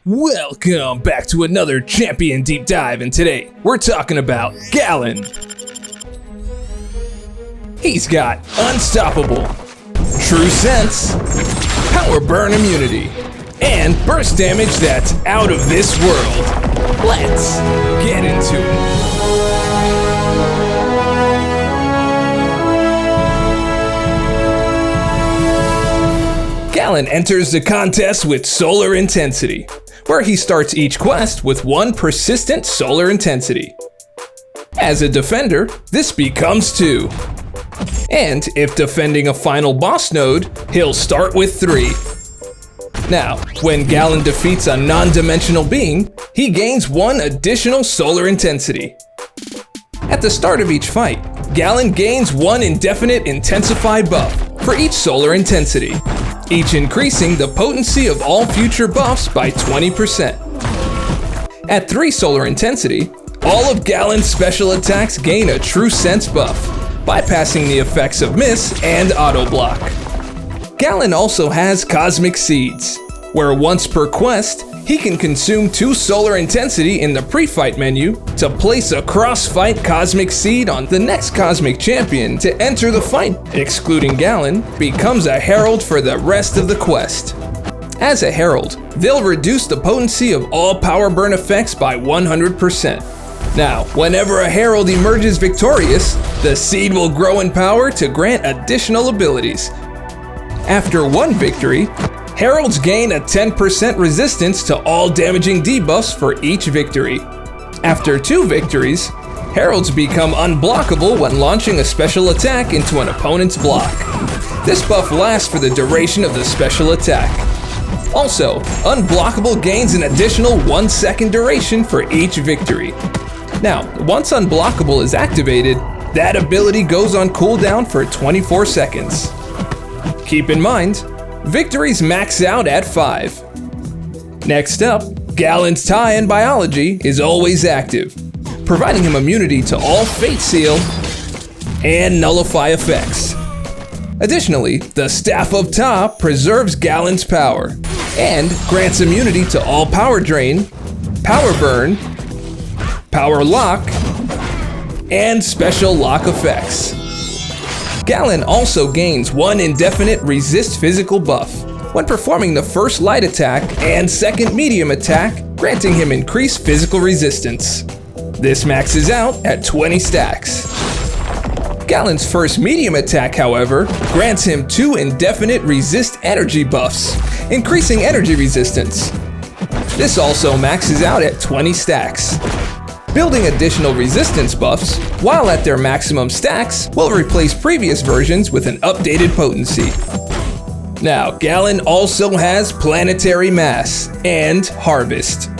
Welcome back to another Champion Deep Dive, and today we're talking about Galan. He's got Unstoppable, True Sense, Power Burn Immunity, and Burst Damage that's out of this world. Let's get into it. Galan enters the contest with Solar Intensity, where he starts each quest with one persistent solar intensity. As a defender, this becomes 2. And if defending a final boss node, he'll start with 3. Now, when Galan defeats a non-dimensional being, he gains 1 additional solar intensity. At the start of each fight, Galan gains 1 indefinite intensify buff for each solar intensity, each increasing the potency of all future buffs by 20%. At 3 solar intensity, all of Galan's special attacks gain a True Sense buff, bypassing the effects of Miss and Auto Block. Galan also has Cosmic Seeds, where once per quest, he can consume 2 solar intensity in the pre-fight menu to place a cross-fight Cosmic Seed on the next Cosmic Champion to enter the fight. Excluding Galan, becomes a Herald for the rest of the quest. As a Herald, they'll reduce the potency of all power burn effects by 100%. Now, whenever a Herald emerges victorious, the seed will grow in power to grant additional abilities. After 1 victory, Heralds gain a 10% resistance to all damaging debuffs for each victory. After 2 victories, Heralds become unblockable when launching a special attack into an opponent's block. This buff lasts for the duration of the special attack. Also, Unblockable gains an additional 1 second duration for each victory. Now, once Unblockable is activated, that ability goes on cooldown for 24 seconds. Keep in mind, victories max out at 5. Next up, Galan's tie in biology is always active, providing him immunity to all Fate Seal and Nullify effects. Additionally, the Staff of Ta preserves Galan's power and grants immunity to all Power Drain, Power Burn, Power Lock, and Special Lock effects. Galan also gains 1 indefinite resist physical buff when performing the first light attack and second medium attack, granting him increased physical resistance. This maxes out at 20 stacks. Galan's first medium attack, however, grants him 2 indefinite resist energy buffs, increasing energy resistance. This also maxes out at 20 stacks. Building additional resistance buffs, while at their maximum stacks, will replace previous versions with an updated potency. Now, Galan also has Planetary Mass and Harvest.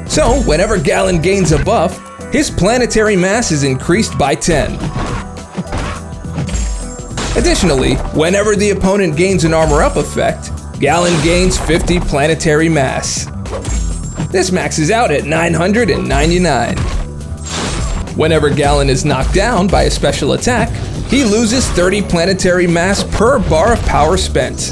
So, whenever Galan gains a buff, his Planetary Mass is increased by 10. Additionally, whenever the opponent gains an Armor Up effect, Galan gains 50 Planetary Mass. This maxes out at 999. Whenever Galan is knocked down by a special attack, he loses 30 Planetary Mass per bar of power spent.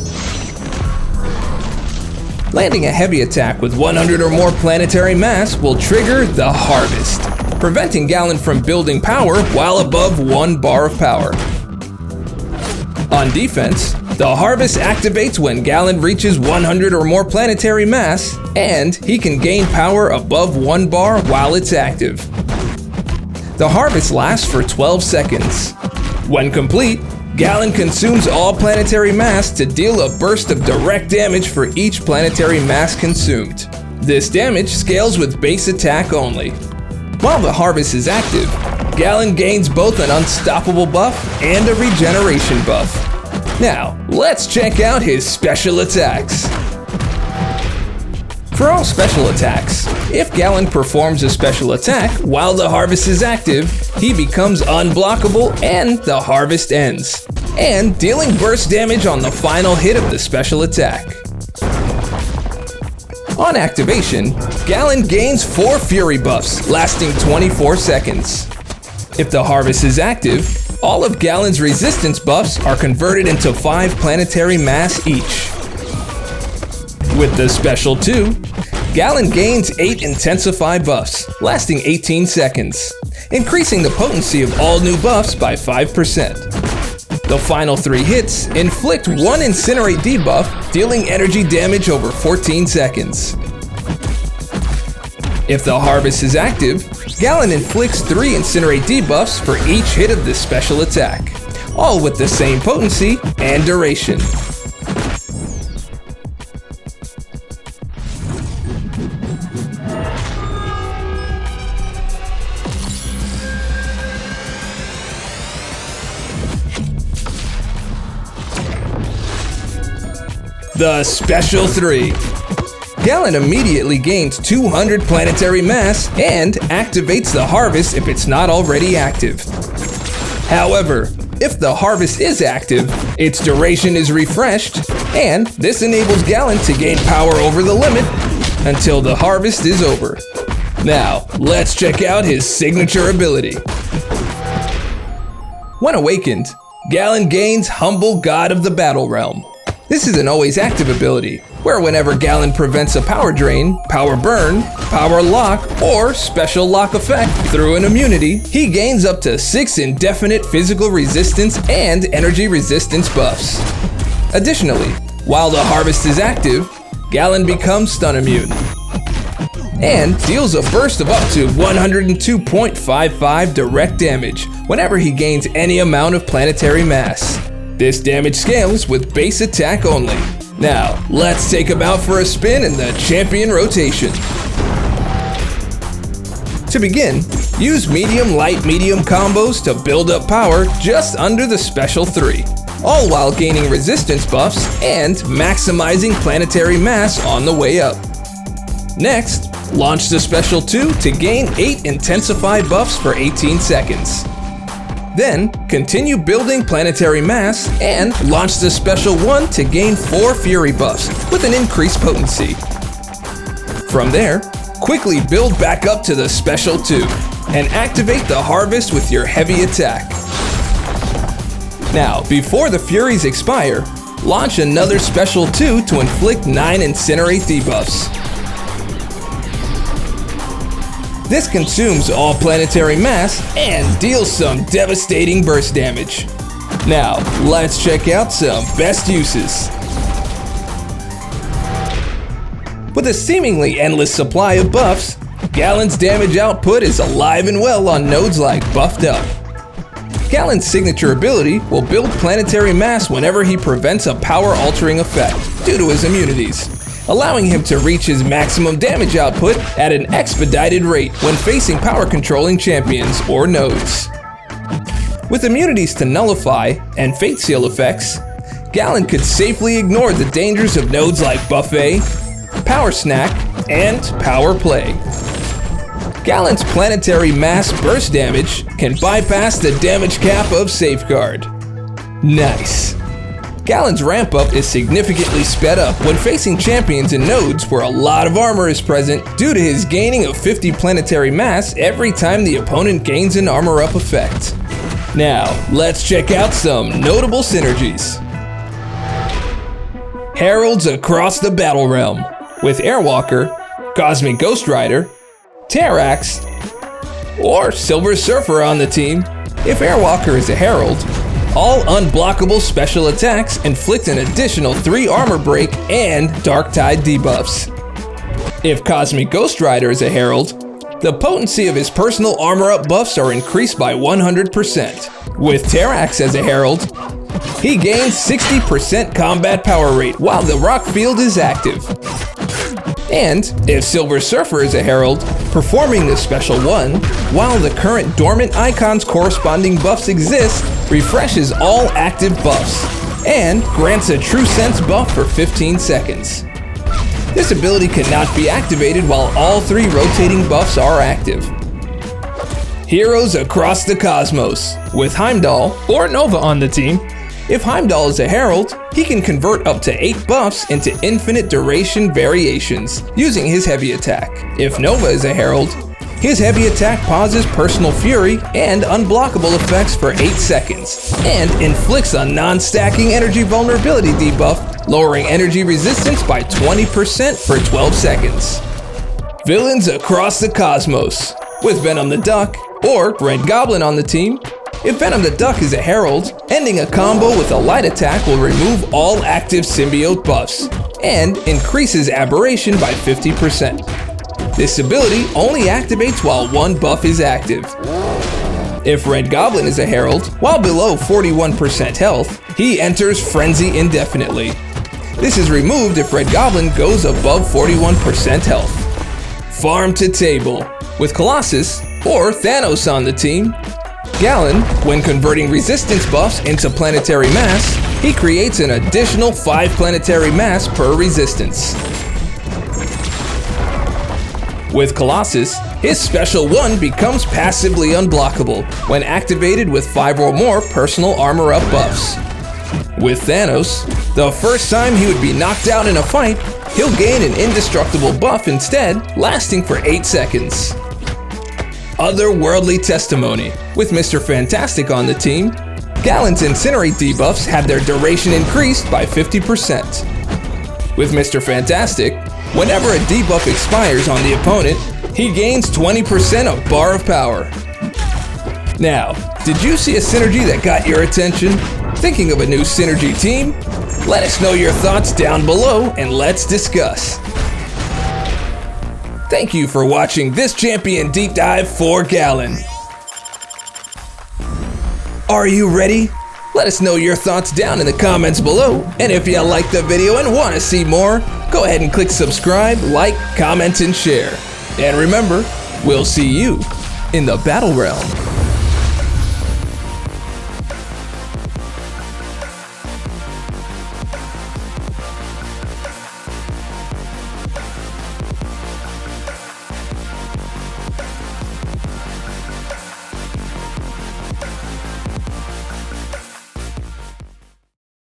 Landing a heavy attack with 100 or more Planetary Mass will trigger the Harvest, preventing Galan from building power while above 1 bar of power. On defense, the Harvest activates when Galan reaches 100 or more Planetary Mass, and he can gain power above 1 bar while it's active. The Harvest lasts for 12 seconds. When complete, Galan consumes all Planetary Mass to deal a burst of direct damage for each Planetary Mass consumed. This damage scales with base attack only. While the Harvest is active, Galan gains both an Unstoppable buff and a regeneration buff. Now, let's check out his special attacks. For all special attacks, if Galan performs a special attack while the Harvest is active, he becomes unblockable and the Harvest ends, and dealing burst damage on the final hit of the special attack. On activation, Galan gains 4 Fury buffs, lasting 24 seconds. If the Harvest is active, all of Galan's resistance buffs are converted into 5 Planetary Mass each. With the Special 2, Galan gains 8 Intensify buffs, lasting 18 seconds, increasing the potency of all new buffs by 5%. The final 3 hits inflict 1 Incinerate debuff, dealing energy damage over 14 seconds. If the Harvest is active, Galan inflicts 3 Incinerate debuffs for each hit of this special attack, all with the same potency and duration. The Special 3. Galan immediately gains 200 Planetary Mass and activates the Harvest if it's not already active. However, if the Harvest is active, its duration is refreshed, and this enables Galan to gain power over the limit until the Harvest is over. Now, let's check out his signature ability. When awakened, Galan gains Humble God of the Battle Realm. This is an always active ability, where whenever Galan prevents a power drain, power burn, power lock, or special lock effect through an immunity, he gains up to 6 indefinite physical resistance and energy resistance buffs. Additionally, while the Harvest is active, Galan becomes stun immune and deals a burst of up to 102.55 direct damage whenever he gains any amount of Planetary Mass. This damage scales with base attack only. Now, let's take him out for a spin in the champion rotation. To begin, use medium, light, medium combos to build up power just under the Special 3, all while gaining resistance buffs and maximizing Planetary Mass on the way up. Next, launch the Special 2 to gain 8 Intensify buffs for 18 seconds. Then, continue building Planetary Mass and launch the Special 1 to gain 4 Fury buffs with an increased potency. From there, quickly build back up to the Special 2 and activate the Harvest with your heavy attack. Now, before the Furies expire, launch another Special 2 to inflict 9 Incinerate debuffs. This consumes all Planetary Mass and deals some devastating burst damage. Now, let's check out some best uses. With a seemingly endless supply of buffs, Galan's damage output is alive and well on nodes like Buffed Up. Galan's signature ability will build Planetary Mass whenever he prevents a power-altering effect due to his immunities, allowing him to reach his maximum damage output at an expedited rate when facing power-controlling champions or nodes. With immunities to Nullify and Fate Seal effects, Galan could safely ignore the dangers of nodes like Buffet, Power Snack, and Power Play. Galan's Planetary Mass burst damage can bypass the damage cap of Safeguard. Nice! Galan's ramp up is significantly sped up when facing champions and nodes where a lot of armor is present due to his gaining of 50 Planetary Mass every time the opponent gains an armor up effect. Now, let's check out some notable synergies. Heralds across the Battle Realm with Airwalker, Cosmic Ghost Rider, Terrax, or Silver Surfer on the team. If Airwalker is a Herald, all unblockable special attacks inflict an additional 3 armor break and Darktide debuffs. If Cosmic Ghost Rider is a Herald, the potency of his personal armor up buffs are increased by 100%. With Terrax as a Herald, he gains 60% combat power rate while the rock field is active. And if Silver Surfer is a Herald, performing the Special 1, while the current dormant icon's corresponding buffs exist, refreshes all active buffs, and grants a True Sense buff for 15 seconds. This ability cannot be activated while all 3 rotating buffs are active. Heroes across the cosmos, with Heimdall or Nova on the team. If Heimdall is a Herald, he can convert up to 8 buffs into infinite duration variations using his heavy attack. If Nova is a Herald, his heavy attack pauses Personal Fury and unblockable effects for 8 seconds, and inflicts a non-stacking energy vulnerability debuff, lowering energy resistance by 20% for 12 seconds. Villains across the cosmos. With Venom the Duck or Red Goblin on the team. If Venom the Duck is a herald, ending a combo with a light attack will remove all active symbiote buffs and increases aberration by 50%. This ability only activates while one buff is active. If Red Goblin is a herald, while below 41% health, he enters Frenzy indefinitely. This is removed if Red Goblin goes above 41% health. Farm to table. With Colossus or Thanos on the team, Galan, when converting resistance buffs into planetary mass, he creates an additional 5 planetary mass per resistance. With Colossus, his special 1 becomes passively unblockable when activated with 5 or more personal armor up buffs. With Thanos, the first time he would be knocked out in a fight, he'll gain an indestructible buff instead, lasting for 8 seconds. Otherworldly testimony. With Mr. Fantastic on the team, Galan's Incinerate debuffs have their duration increased by 50%. With Mr. Fantastic, whenever a debuff expires on the opponent, he gains 20% of bar of power. Now, did you see a synergy that got your attention? Thinking of a new synergy team? Let us know your thoughts down below and let's discuss. Thank you for watching this champion deep dive for Galan. Are you ready? Let us know your thoughts down in the comments below. And if you liked the video and want to see more, go ahead and click subscribe, like, comment, and share. And remember, we'll see you in the Battle Realm.